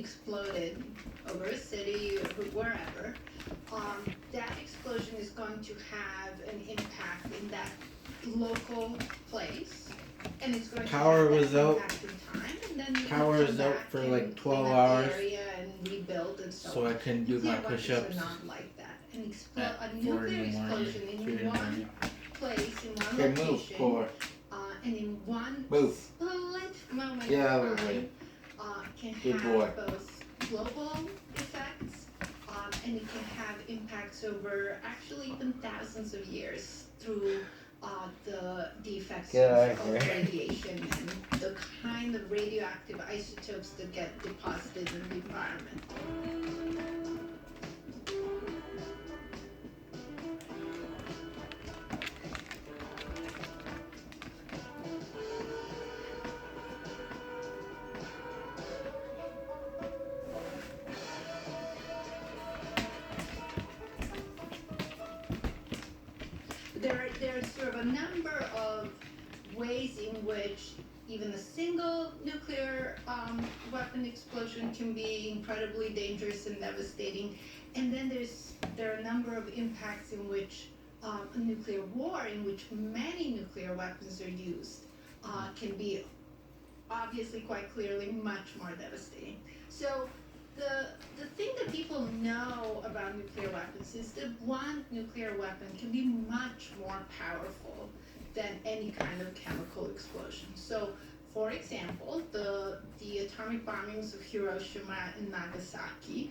exploded over a city or wherever, that explosion is going to have an impact in that local place, and it's going Power to have was that out. impact in time, and then Power come was out back for and like 12 clean up hours. the area and rebuild and so So on. I couldn't do Nuclear my weapons push-ups are not like that. at A 4 nuclear in the morning, explosion 3 in in the one morning. place, in one Okay, move, location, Poor. and in one Move. split moment Get out of of the way. time, can Good have boy. both global effects, and it can have impacts over actually even thousands of years through the effects Get out of of here. radiation and the kind of radioactive isotopes that get deposited in the environment. There's sort of a number of ways in which even a single nuclear weapon explosion can be incredibly dangerous and devastating, and then there are a number of impacts in which a nuclear war, in which many nuclear weapons are used, can be obviously quite clearly much more devastating. So the thing that people know about nuclear weapons is that one nuclear weapon can be much more powerful than any kind of chemical explosion. So, for example, the atomic bombings of Hiroshima and Nagasaki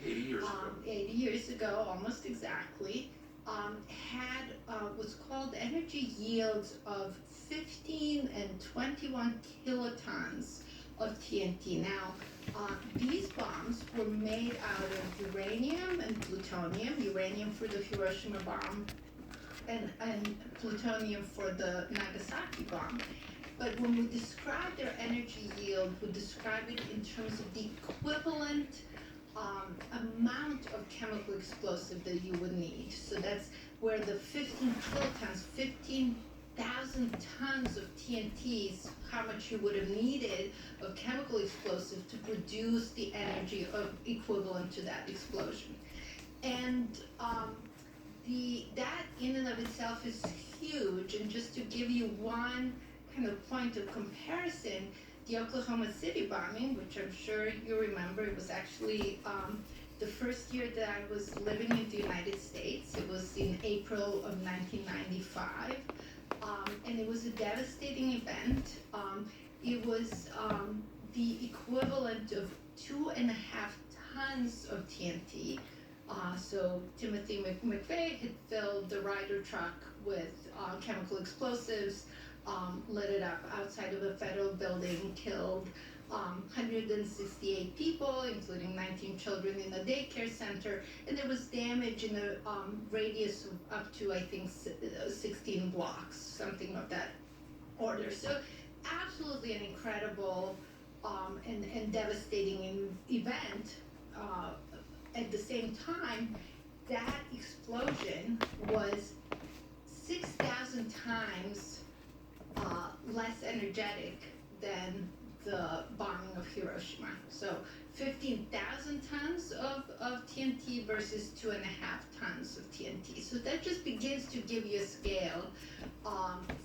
80 years ago, almost exactly, had what's called energy yields of 15 and 21 kilotons of TNT. Now, these bombs were made out of uranium and plutonium, uranium for the Hiroshima bomb and plutonium for the Nagasaki bomb. But when we describe their energy yield, we describe it in terms of the equivalent amount of chemical explosive that you would need. So that's where the 15 kilotons, 15,000 tons of TNTs, how much you would have needed of chemical explosive to produce the energy equivalent to that explosion. And that in and of itself is huge. And just to give you one kind of point of comparison, the Oklahoma City bombing, which I'm sure you remember, it was actually the first year that I was living in the United States. It was in April of 1995, and it was a devastating event. It was the equivalent of 2.5 tons of TNT. So Timothy McVeigh had filled the Ryder truck with chemical explosives, lit it up outside of a federal building, killed 168 people, including 19 children in a daycare center, and there was damage in a radius of up to, I think, 16 blocks, something of that order. So absolutely an incredible and devastating event. At the same time, that explosion was 6,000 times less energetic than the bombing of Hiroshima. So 15,000 tons of TNT versus 2.5 tons of TNT. So that just begins to give you a scale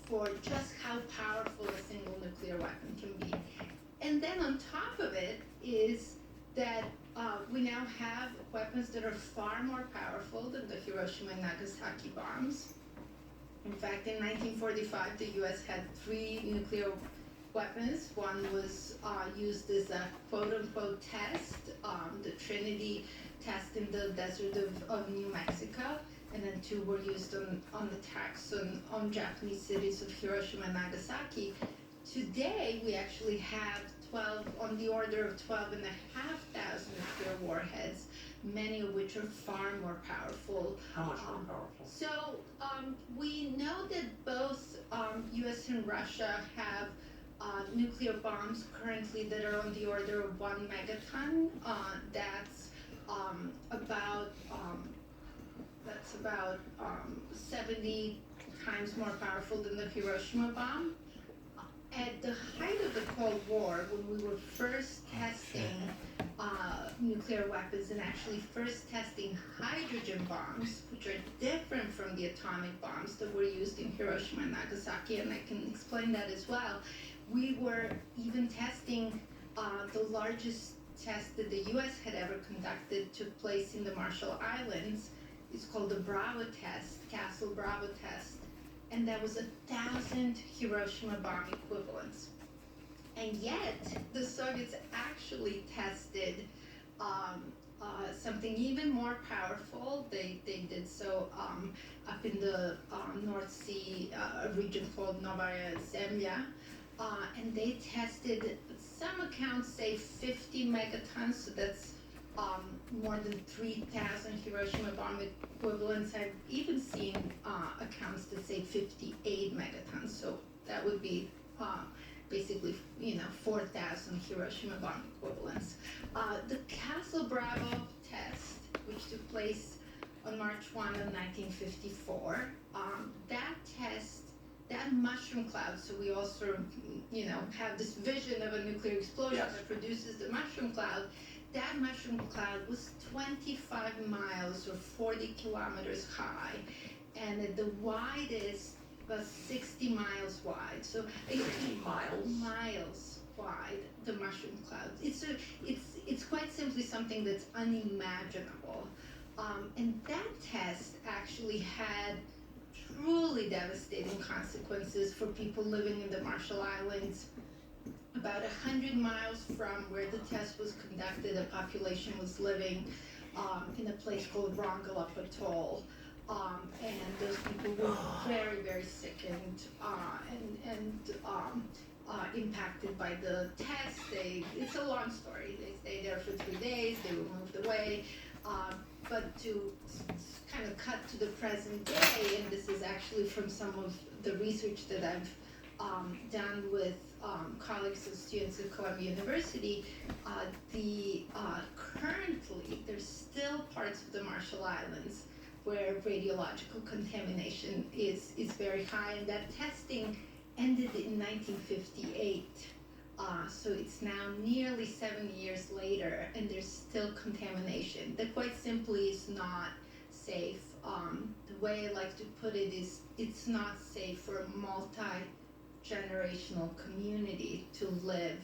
for just how powerful a single nuclear weapon can be. And then on top of it is that we now have weapons that are far more powerful than the Hiroshima and Nagasaki bombs. In fact, in 1945, the U.S. had 3 nuclear weapons. One was used as a quote-unquote test, the Trinity test in the desert of New Mexico, and then 2 were used on attacks on Japanese cities of Hiroshima and Nagasaki. Today, we actually have 12, on the order of 12,500 nuclear warheads, many of which are far more powerful. How much more powerful? So we know that both U.S. and Russia have nuclear bombs currently that are on the order of 1 megaton. That's about 70 times more powerful than the Hiroshima bomb. At the height of the Cold War, when we were first testing nuclear weapons and actually first testing hydrogen bombs, which are different from the atomic bombs that were used in Hiroshima and Nagasaki, and I can explain that as well. We were even testing the largest test that the US had ever conducted, took place in the Marshall Islands. It's called the Bravo test, Castle Bravo test, and that was 1,000 Hiroshima bomb equivalents. And yet, the Soviets actually tested something even more powerful. They did so up in the North Sea region called Novaya Zemlya, and they tested, some accounts say 50 megatons, so that's more than 3,000 Hiroshima bomb equivalents. I've even seen accounts that say 58 megatons, so that would be basically, 4,000 Hiroshima bomb equivalents. The Castle Bravo test, which took place on March 1 of 1954, that test, that mushroom cloud, so we all sort of, have this vision of a nuclear explosion that produces the mushroom cloud. That mushroom cloud was 25 miles or 40 kilometers high, and at the widest was 60 miles wide. So 60 miles? Miles wide, the mushroom cloud. It's quite simply something that's unimaginable. And that test actually had truly devastating consequences for people living in the Marshall Islands. About 100 miles from where the test was conducted, a population was living in a place called Rongelap Atoll. And those people were very, very sickened and impacted by the test. It's a long story. They stayed there for 3 days, they were moved away. But to kind of cut to the present day, and this is actually from some of the research that I've done with colleagues and students at Columbia University, currently there's still parts of the Marshall Islands where radiological contamination is very high, and that testing ended in 1958. So it's now nearly 7 years later, and there's still contamination that quite simply is not safe. The way I like to put it is, it's not safe for a multi-generational community to live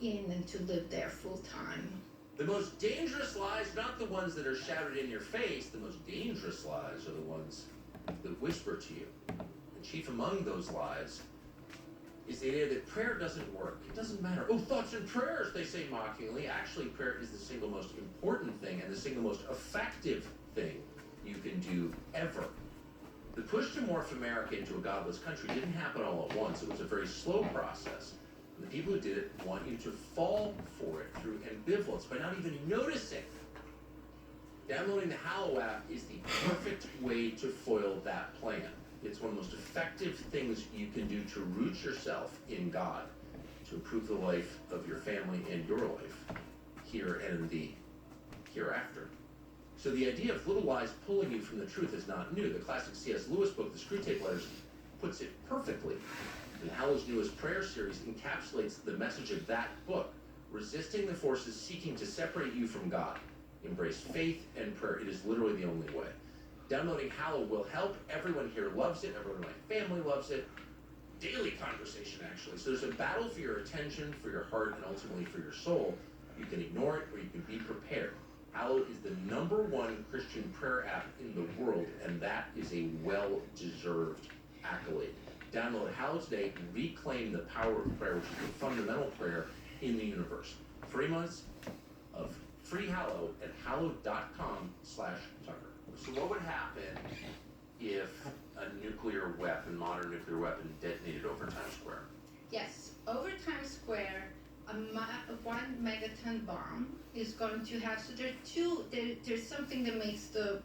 in and to live there full time. The most dangerous lies, not the ones that are shouted in your face, the most dangerous lies are the ones that whisper to you. And chief among those lies is the idea that prayer doesn't work. It doesn't matter. Oh, thoughts and prayers, they say mockingly. Actually, prayer is the single most important thing and the single most effective thing you can do ever. The push to morph America into a godless country didn't happen all at once. It was a very slow process. And the people who did it want you to fall for it through ambivalence by not even noticing. Downloading the Hallow app is the perfect way to foil that plan. It's one of the most effective things you can do to root yourself in God, to improve the life of your family and your life, here and in the hereafter. So the idea of little lies pulling you from the truth is not new. The classic C.S. Lewis book, The Screwtape Letters, puts it perfectly. And Hallow's newest prayer series encapsulates the message of that book, resisting the forces seeking to separate you from God. Embrace faith and prayer. It is literally the only way. Downloading Hallow will help. Everyone here loves it. Everyone in my family loves it. Daily conversation, actually. So there's a battle for your attention, for your heart, and ultimately for your soul. You can ignore it or you can be prepared. Hallow is the #1 Christian prayer app in the world, and that is a well-deserved accolade. Download Hallow today and reclaim the power of prayer, which is the fundamental prayer in the universe. 3 months of free Hallow at hallow.com/Tucker. So what would happen if a nuclear weapon, modern nuclear weapon, detonated over Times Square? Yes, over Times Square, a 1 megaton bomb is going to have, so there's something that makes the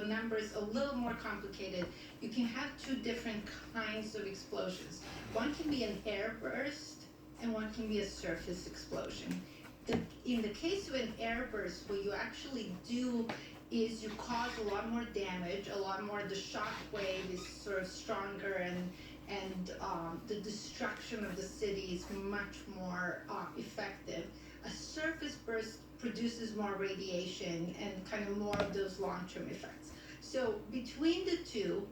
numbers a little more complicated. You can have 2 different kinds of explosions. One can be an air burst and one can be a surface explosion. In the case of an air burst, what you actually do is you cause a lot more damage, a lot more, the shock wave is sort of stronger and the destruction of the city is much more effective. A surface burst produces more radiation and kind of more of those long-term effects. So between the two,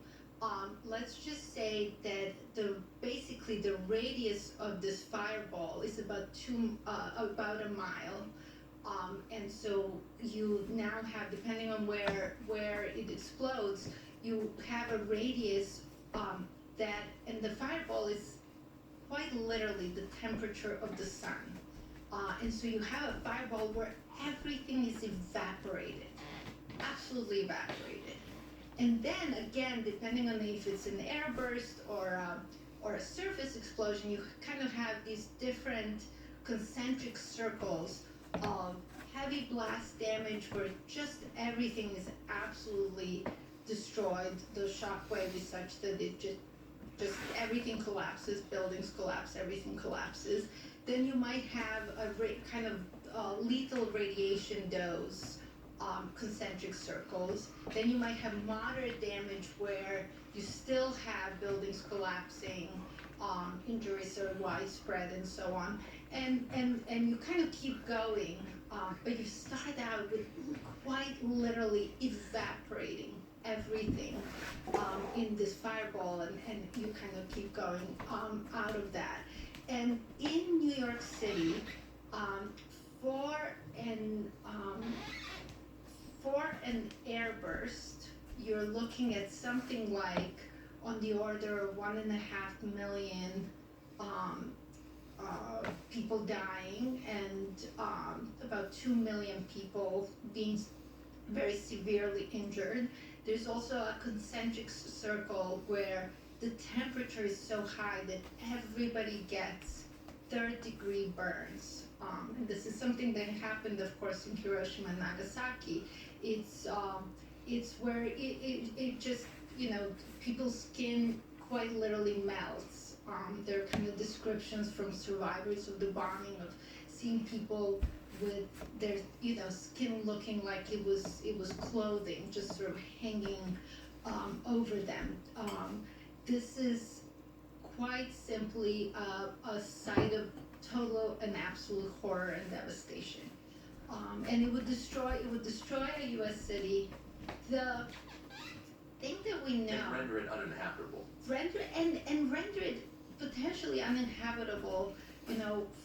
let's just say that basically the radius of this fireball is about a mile. And so you now have, depending on where it explodes, you have a radius and the fireball is quite literally the temperature of the sun. And so you have a fireball where everything is evaporated, absolutely evaporated. And then again, depending on if it's an airburst or a surface explosion, you kind of have these different concentric circles of heavy blast damage where just everything is absolutely destroyed. The shock wave is such that it just everything collapses, buildings collapse, everything collapses. Then you might have a kind of lethal radiation dose, concentric circles. Then you might have moderate damage where you still have buildings collapsing, injuries are widespread and so on. And you kind of keep going, but you start out with quite literally evaporating everything in this fireball, and you kind of keep going out of that. And in New York City, for an airburst, you're looking at something like on the order of 1.5 million people dying and about 2 million people being very severely injured. There's also a concentric circle where the temperature is so high that everybody gets third-degree burns. And this is something that happened, of course, in Hiroshima and Nagasaki. It's where it just, people's skin quite literally melts. There are kind of descriptions from survivors of the bombing of seeing people with their skin looking like it was clothing just sort of hanging over them. This is quite simply a sight of total and absolute horror and devastation. And it would destroy a U.S. city. The thing that we know, and render it uninhabitable. Render it potentially uninhabitable,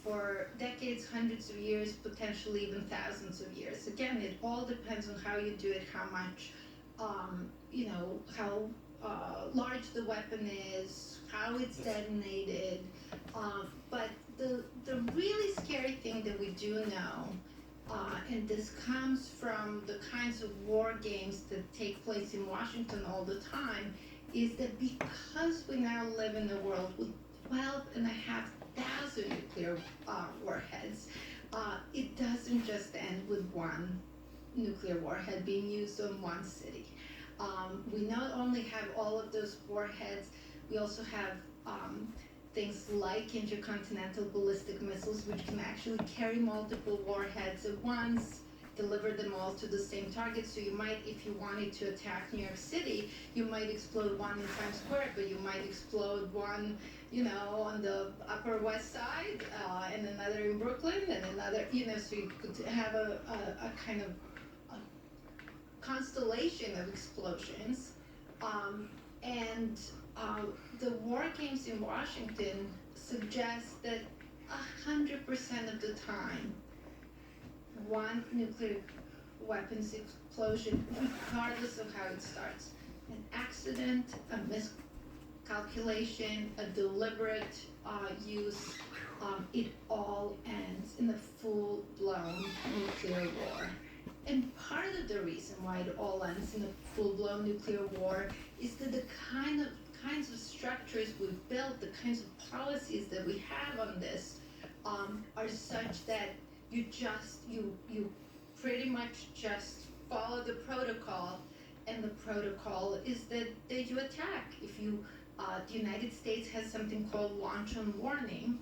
for decades, hundreds of years, potentially even thousands of years. Again, it all depends on how you do it, how much, how large the weapon is, how it's detonated. But the really scary thing that we do know, and this comes from the kinds of war games that take place in Washington all the time, is that because we now live in a world with 12,500 nuclear warheads, it doesn't just end with one nuclear warhead being used on one city. We not only have all of those warheads, we also have things like intercontinental ballistic missiles, which can actually carry multiple warheads at once, deliver them all to the same target. So you might, if you wanted to attack New York City, you might explode one in Times Square, but you might explode one, on the Upper West Side, and another in Brooklyn, and another, so you could have a kind of a constellation of explosions. The war games in Washington suggest that 100% of the time, one nuclear weapons explosion, regardless of how it starts, an accident, a miscalculation, a deliberate use, it all ends in a full-blown nuclear war. And part of the reason why it all ends in a full-blown nuclear war is that the kinds of structures we've built, the kinds of policies that we have on this, are such that you pretty much just follow the protocol, and the protocol is that you attack. If the United States has something called launch on warning,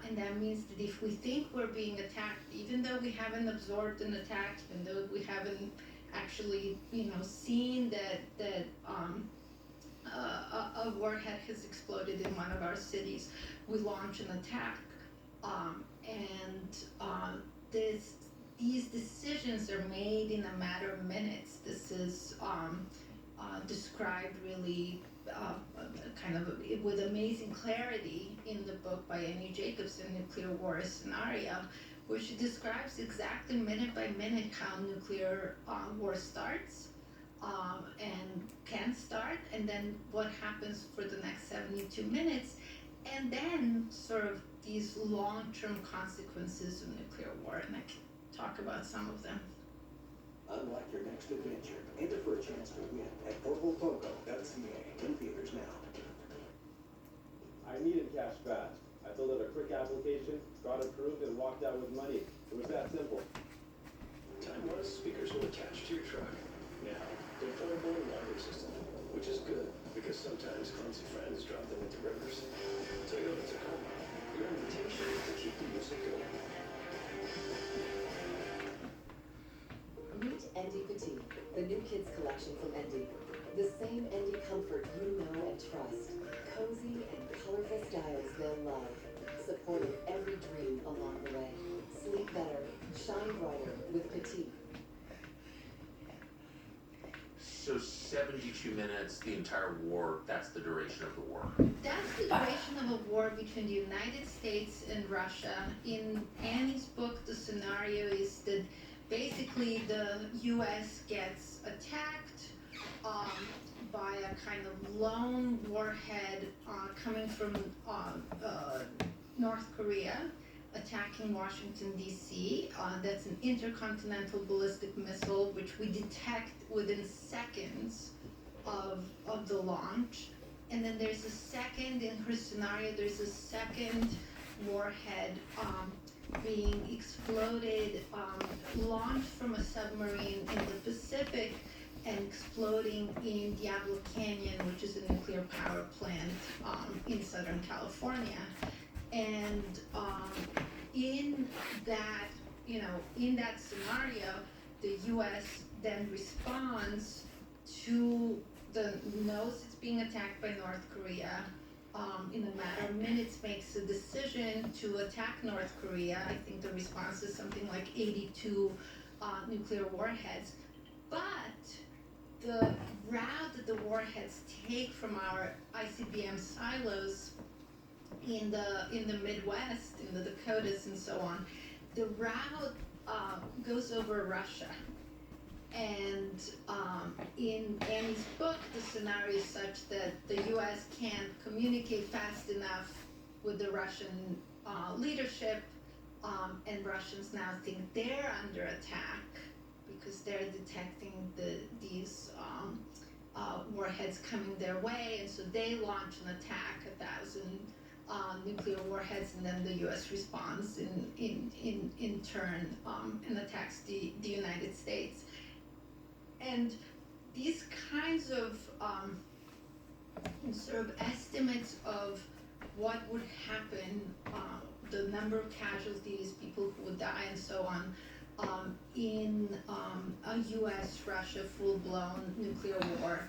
and that means that if we think we're being attacked, even though we haven't absorbed an attack, even though we haven't actually, seen that a warhead has exploded in one of our cities, we launch an attack, and these decisions are made in a matter of minutes. This is described really kind of with amazing clarity in the book by Annie Jacobson, Nuclear War Scenario, where she describes exactly minute by minute how nuclear war starts, and can start, and then what happens for the next 72 minutes, and then sort of these long-term consequences of nuclear war, and I can talk about some of them. Unlock your next adventure. Enter for a chance to win at portablepogo.ca. In theaters now. I needed cash fast. I filled out a quick application, got approved, and walked out with money. It was that simple. Time-wise, speakers will attach to your truck. Now, they're portable and water resistant, which is good because sometimes clumsy friends drop them into rivers. Toyota Tacoma, your invitation to keep the music going. Meet Endy Petite, the new kids collection from Endy. The same Endy comfort you know and trust. Cozy and colorful styles they'll love. Supporting every dream along the way. Sleep better, shine brighter with Petite. So 72 minutes, the entire war, that's the duration of the war. That's the duration of a war between the United States and Russia. In Annie's book, the scenario is that basically the U.S. gets attacked by a kind of lone warhead coming from North Korea, attacking Washington, D.C. That's an intercontinental ballistic missile, which we detect within seconds of the launch. And then there's a second, in her scenario, there's a second warhead being exploded, launched from a submarine in the Pacific and exploding in Diablo Canyon, which is a nuclear power plant in Southern California. And in that, in that scenario, the U.S. then responds to knows it's being attacked by North Korea. In a matter of minutes, makes a decision to attack North Korea. I think the response is something like 82 nuclear warheads. But the route that the warheads take from our ICBM silos in the Midwest, in the Dakotas and so on, the route goes over Russia. And in Annie's book, the scenario is such that the U.S. can't communicate fast enough with the Russian leadership, and Russians now think they're under attack because they're detecting these warheads coming their way, and so they launch an attack, 1,000 nuclear warheads, and then the U.S. responds in turn and attacks the United States. And these kinds of sort of estimates of what would happen, the number of casualties, people who would die, and so on, in a U.S.-Russia full-blown nuclear war.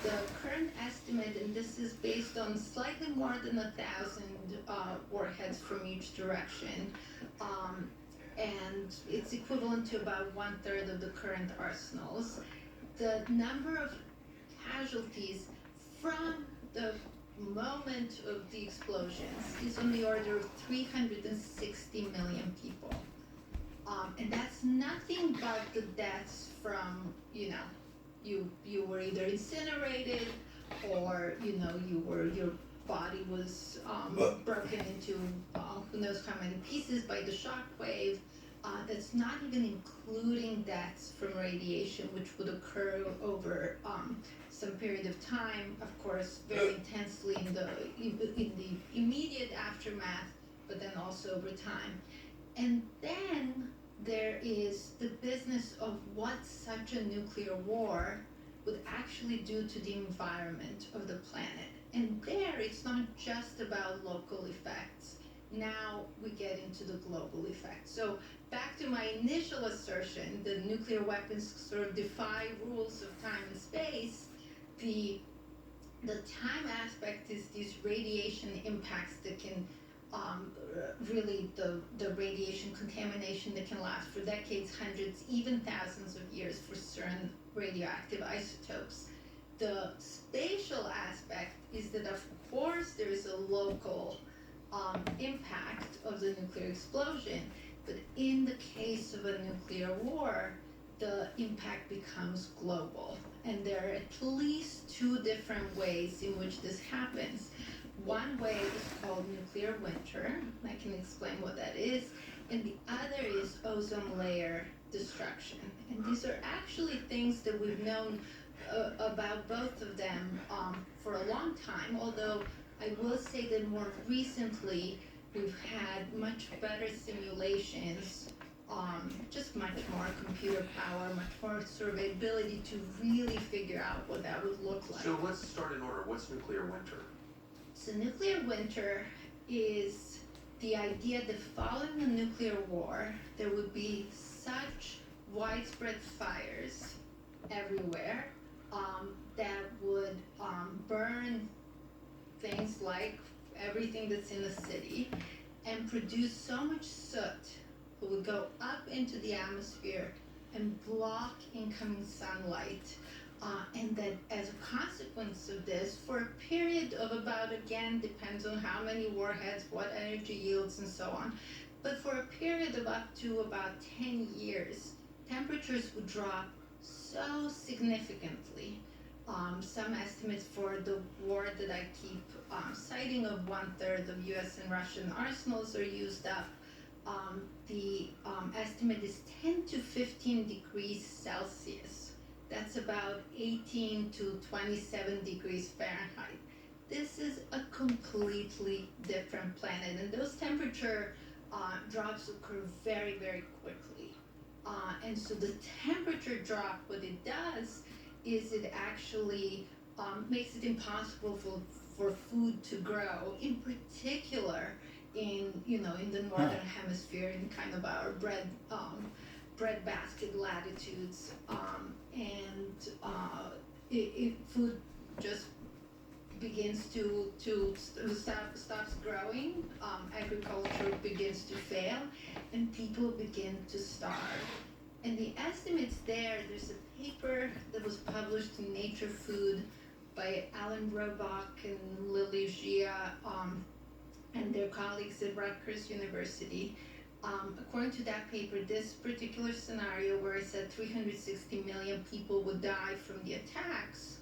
The current estimate, and this is based on slightly more than 1,000 warheads from each direction, and it's equivalent to about 1/3 of the current arsenals. The number of casualties from the moment of the explosions is on the order of 360 million people. And that's nothing but the deaths from, you were either incinerated or, your body was broken into who knows how many pieces by the shock wave. That's not even including deaths from radiation, which would occur over some period of time, of course, very intensely in the immediate aftermath, but then also over time. And then there is the business of what such a nuclear war would actually do to the environment of the planet. And there, it's not just about local effects. Now we get into the global effect. So back to my initial assertion that nuclear weapons sort of defy rules of time and space, the The time aspect is these radiation impacts that can really the radiation contamination that can last for decades, hundreds, even thousands of years for certain radioactive isotopes. The spatial aspect is that of course there is a local impact of the nuclear explosion, but in the case of a nuclear war, the impact becomes global. And there are at least two different ways in which this happens. One way is called nuclear winter. I can explain what that is. And the other is ozone layer destruction. And these are actually things that we've known about both of them for a long time, although I will say that more recently we've had much better simulations, just much more computer power, much more sort of ability to really figure out what that would look like. So let's start in order. What's nuclear winter? So nuclear winter is the idea that following a nuclear war, there would be such widespread fires everywhere that would burn things like everything that's in the city and produce so much soot that would go up into the atmosphere and block incoming sunlight. And that as a consequence of this, for a period of about, again, depends on how many warheads, what energy yields, and so on, but for a period of up to about 10 years, temperatures would drop so significantly. Some estimates for the war that I keep citing of 1/3 of US and Russian arsenals are used up. The estimate is 10 to 15 degrees Celsius. That's about 18 to 27 degrees Fahrenheit. This is a completely different planet, and those temperature drops occur very, very quickly. And so the temperature drop, what it does is it actually makes it impossible for food to grow, in particular in the northern hemisphere, in kind of our breadbasket latitudes, food just begins to stops growing, agriculture begins to fail, and people begin to starve. And the estimates there's a paper that was published in Nature Food by Alan Roebuck and Lily Gia and their colleagues at Rutgers University. According to that paper, this particular scenario where I said 360 million people would die from the attacks,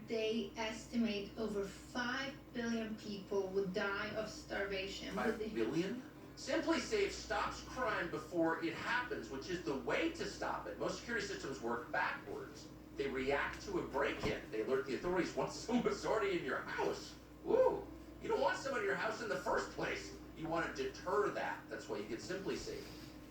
they estimate over 5 billion people would die of starvation. 5 billion? Simply Safe stops crime before it happens, which is the way to stop it. Most security systems work backwards. They react to a break-in. They alert the authorities once someone's already in your house. Ooh, you don't want someone in your house in the first place. You want to deter that. That's why you get Simply Safe.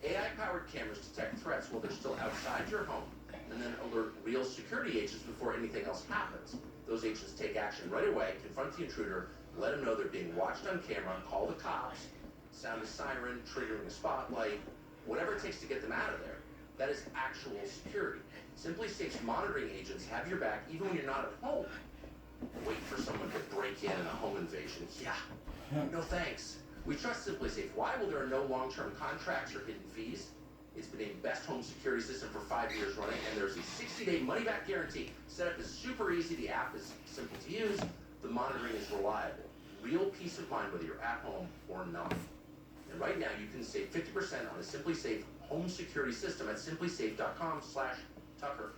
AI-powered cameras detect threats while they're still outside your home, and then alert real security agents before anything else happens. Those agents take action right away, confront the intruder, let them know they're being watched on camera, call the cops, sound a siren, triggering a spotlight, whatever it takes to get them out of there. That is actual security. Simply Safe's monitoring agents have your back even when you're not at home. Wait for someone to break in a home invasion. Yeah, no thanks. We trust Simply Safe. Why? Well, there are no long-term contracts or hidden fees. It's been named best home security system for 5 years running, and there's a 60-day money-back guarantee. Setup is super easy. The app is simple to use. The monitoring is reliable. Real peace of mind whether you're at home or not. And right now, you can save 50% on a Simply Safe home security system at simplysafe.com/Tucker.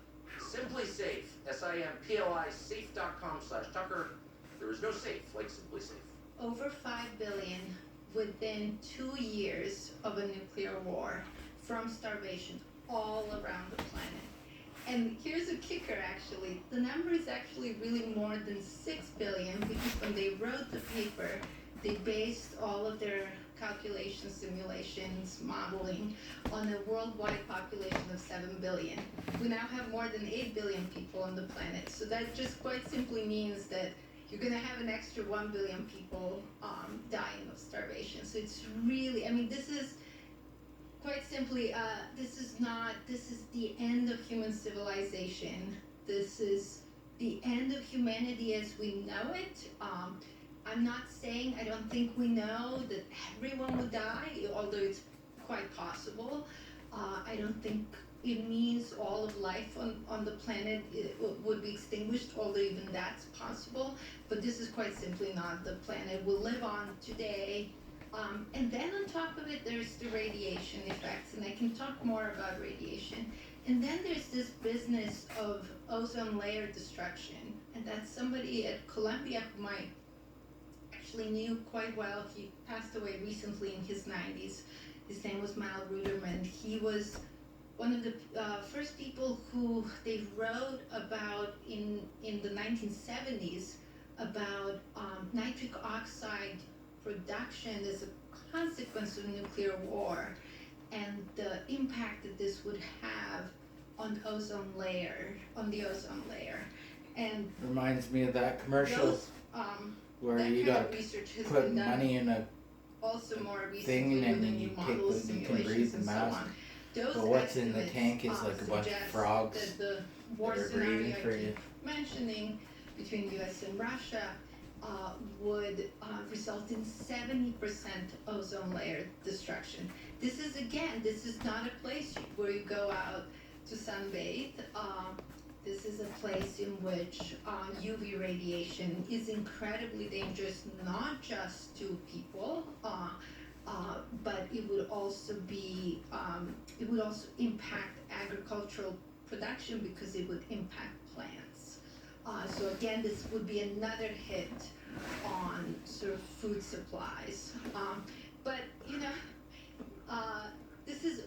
Simply Safe, SIMPLI, safe.com/Tucker. There is no safe like Simply Safe. Over 5 billion within 2 years of a nuclear war from starvation all around the planet. And here's a kicker, actually. The number is actually really more than 6 billion because when they wrote the paper, they based all of their calculations, simulations, modeling on a worldwide population of 7 billion. We now have more than 8 billion people on the planet. So that just quite simply means that you're going to have an extra 1 billion people dying of starvation. So it's really, I mean, this is quite simply, this is the end of human civilization. This is the end of humanity as we know it. I'm not saying I don't think we know that everyone would die, although it's quite possible. I don't think it means all of life on the planet would be extinguished, although even that's possible. But this is quite simply not the planet we'll live on today. And then on top of it, there's the radiation effects, and I can talk more about radiation. And then there's this business of ozone layer destruction, and that's somebody at Columbia whom I actually knew quite well. He passed away recently in his 90s. His name was Mal Ruderman. He was one of the first people who they wrote about in the 1970s about nitric oxide production as a consequence of nuclear war and the impact that this would have on the ozone layer. And Reminds me of that commercial those, where that you kind gotta of research has put been done money in a also more thing recently and with the then new you take models, the, you can simulations, breathe the and so mask. on. Those But what's in the estimates, tank is like a bunch of suggest frogs that the that war are scenario breathing I for you. keep mentioning between US and Russia would result in 70% ozone layer destruction. This is not a place where you go out to sunbathe. This is a place in which UV radiation is incredibly dangerous, not just to people, but it would also impact agricultural production because it would impact plants. So again, this would be another hit on sort of food supplies. But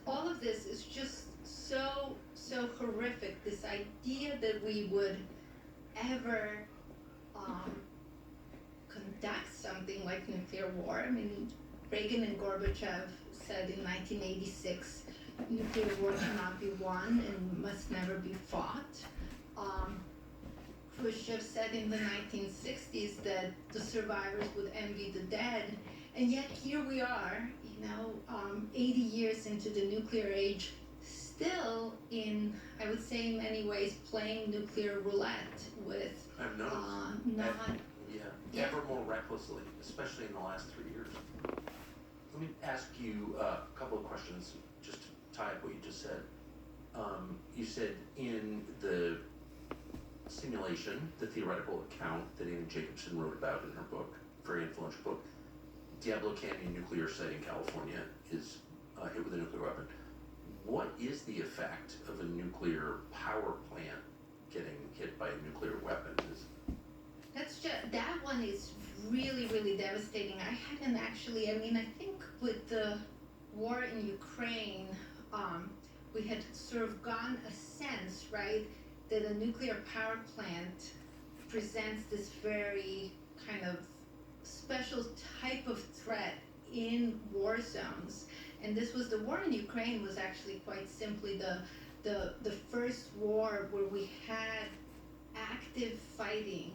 all of this is just so horrific. This idea that we would ever conduct something like nuclear war. I mean, Reagan and Gorbachev said in 1986, nuclear war cannot be won and must never be fought. Khrushchev said in the 1960s that the survivors would envy the dead, and yet here we are, 80 years into the nuclear age, still I would say in many ways, playing nuclear roulette with I've noticed. Ever more recklessly, especially in the last 3 years. Let me ask you a couple of questions just to tie up what you just said. You said in the simulation, the theoretical account that Amy Jacobson wrote about in her book, very influential book, Diablo Canyon nuclear site in California is hit with a nuclear weapon. What is the effect of a nuclear power plant getting hit by a nuclear weapon? That one is really, really devastating. I hadn't actually, I think with the war in Ukraine, we had sort of gotten a sense, right, that a nuclear power plant presents this very kind of special type of threat in war zones. And this was, the war in Ukraine was actually quite simply the first war where we had active fighting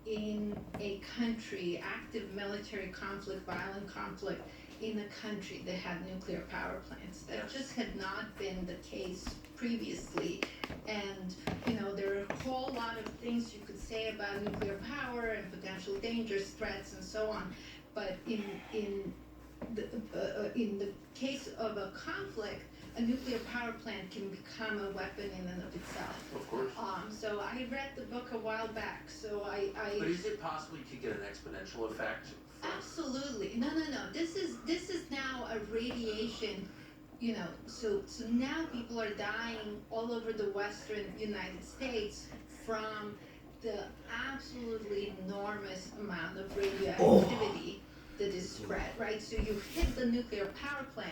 in a country, active military conflict, violent conflict in a country that had nuclear power plants. That just had not been the case previously. And there are a whole lot of things you could say about nuclear power and potential dangers, threats, and so on. But in the case of a conflict, a nuclear power plant can become a weapon in and of itself. Of course. So I read the book a while back. So But is it possible you could get an exponential effect? Absolutely. No. This is now a radiation. So now people are dying all over the western United States from the absolutely enormous amount of radioactivity that is spread, right? So you hit the nuclear power plant,